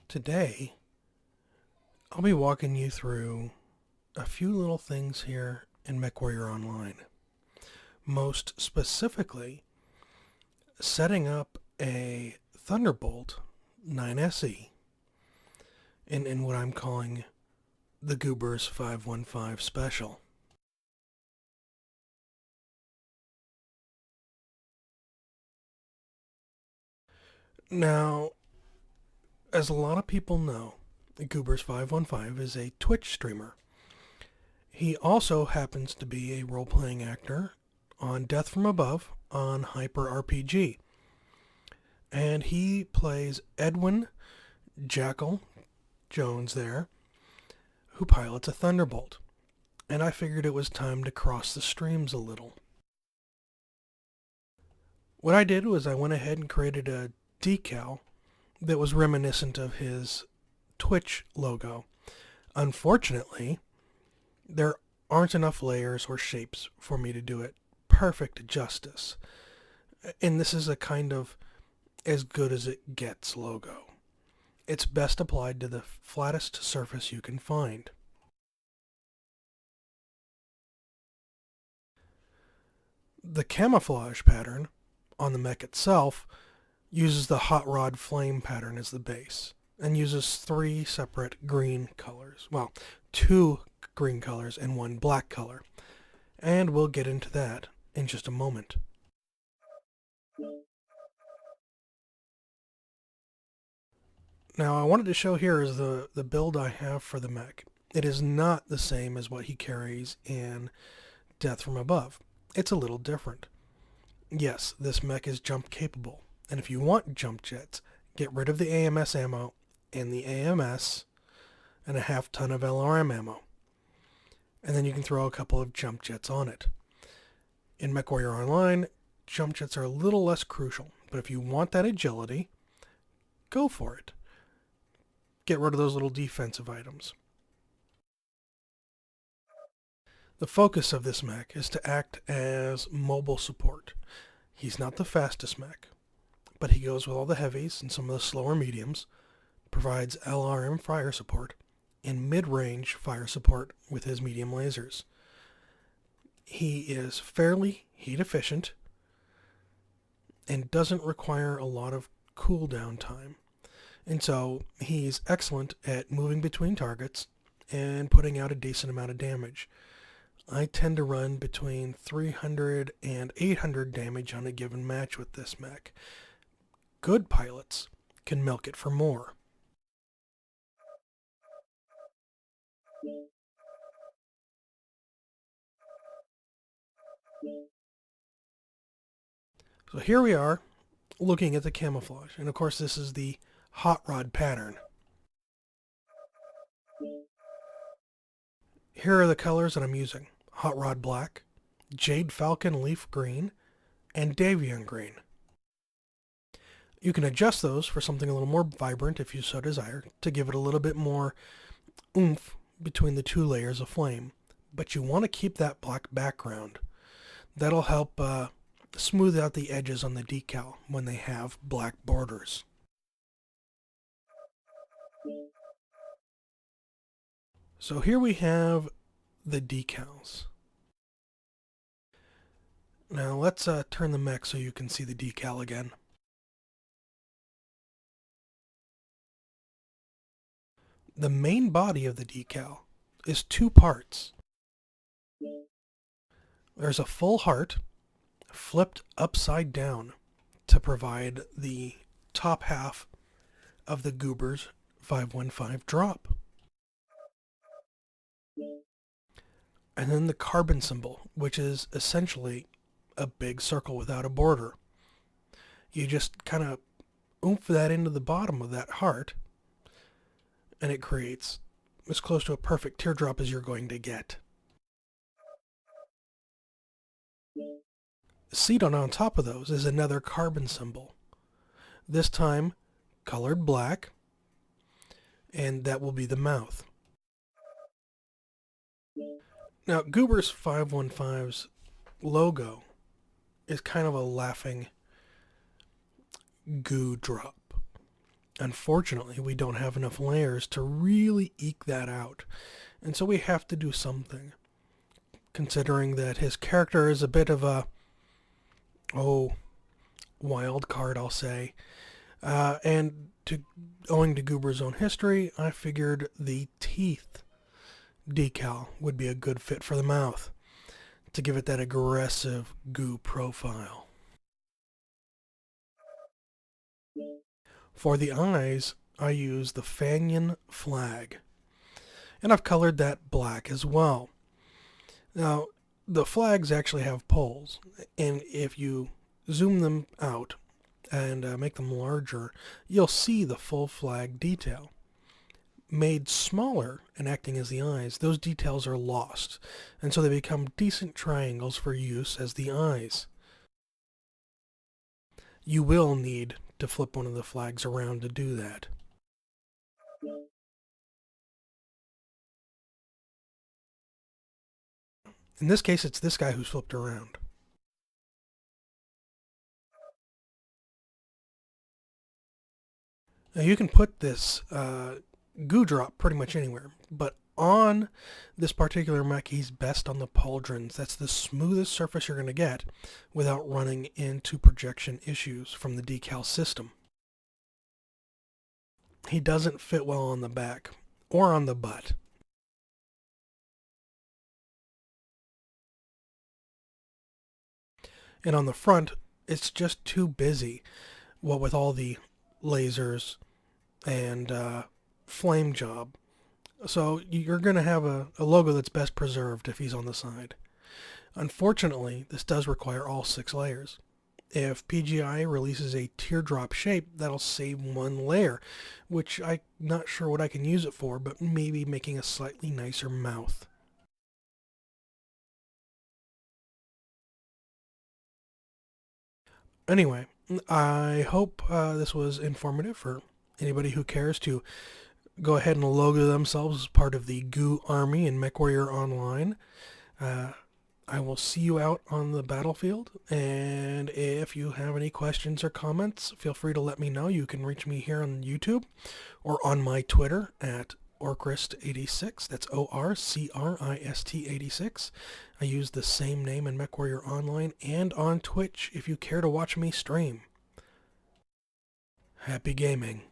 Today, I'll be walking you through a few little things here in Mechwarrior Online. Most specifically, setting up a Thunderbolt 9SE in what I'm calling the Goobers515 special. Now, as a lot of people know, Goobers515 is a Twitch streamer. He also happens to be a role-playing actor on Death from Above on Hyper RPG. And he plays Edwin Jackal Jones there, who pilots a Thunderbolt. And I figured it was time to cross the streams a little. What I did was I went ahead and created a decal that was reminiscent of his Twitch logo. Unfortunately, there aren't enough layers or shapes for me to do it perfect justice. And this is a kind of as good as it gets logo. It's best applied to the flattest surface you can find. The camouflage pattern on the mech itself uses the hot rod flame pattern as the base and uses 3 separate green colors. Well, 2 green colors and 1 black color. And we'll get into that in just a moment. Now, I wanted to show here is the build I have for the mech. It is not the same as what he carries in Death from Above. It's a little different. Yes, this mech is jump capable, and if you want jump jets, get rid of the AMS ammo and the AMS and a half ton of LRM ammo. And then you can throw a couple of jump jets on it. In Mechwarrior Online, jump jets are a little less crucial, but if you want that agility, go for it. Get rid of those little defensive items. The focus of this mech is to act as mobile support. He's not the fastest mech, but he goes with all the heavies and some of the slower mediums, provides LRM fire support, and mid-range fire support with his medium lasers. He is fairly heat efficient and doesn't require a lot of cooldown time. And so he's excellent at moving between targets and putting out a decent amount of damage. I tend to run between 300 and 800 damage on a given match with this mech. Good pilots can milk it for more. So here we are looking at the camouflage, and of course this is the hot rod pattern. Here are the colors that I'm using: hot rod black, jade falcon leaf green, and Davian green. You can adjust those for something a little more vibrant if you so desire, to give it a little bit more oomph between the 2 layers of flame. But you want to keep that black background. That'll help smooth out the edges on the decal when they have black borders. So here we have the decals. Now let's turn the mech so you can see the decal again. The main body of the decal is 2 parts. There's a full heart flipped upside down to provide the top half of the Goobers 515 drop. And then the carbon symbol, which is essentially a big circle without a border. You just kind of oomph that into the bottom of that heart, and it creates as close to a perfect teardrop as you're going to get. Seated on top of those is another carbon symbol, this time colored black, and that will be the mouth. Now, Goobers515's logo is kind of a laughing goo drop. Unfortunately, we don't have enough layers to really eke that out, and so we have to do something. Considering that his character is a bit of a, wild card, I'll say. Owing to Goober's own history, I figured the teeth decal would be a good fit for the mouth to give it that aggressive goo profile. For the eyes, I use the Fanion flag, and I've colored that black as well. Now, the flags actually have poles, and if you zoom them out and make them larger, you'll see the full flag detail. Made smaller and acting as the eyes, those details are lost, and so they become decent triangles for use as the eyes. You will need to flip one of the flags around to do that. In this case, it's this guy who's flipped around. Now you can put this goo drop pretty much anywhere, but on this particular mech, he's best on the pauldrons. That's the smoothest surface you're going to get without running into projection issues from the decal system. He doesn't fit well on the back or on the butt. And on the front, it's just too busy, what with all the lasers and flame job. So you're going to have a logo that's best preserved if he's on the side. Unfortunately, this does require all 6 layers. If PGI releases a teardrop shape, that'll save 1 layer, which I'm not sure what I can use it for, but maybe making a slightly nicer mouth. Anyway, I hope this was informative for anybody who cares to go ahead and logo themselves as part of the Goo Army in Mechwarrior Online. I will see you out on the battlefield, and if you have any questions or comments, feel free to let me know. You can reach me here on YouTube or on my Twitter at Orcrist86. That's ORCRIST86. I use the same name in Mechwarrior Online and on Twitch if you care to watch me stream. Happy gaming.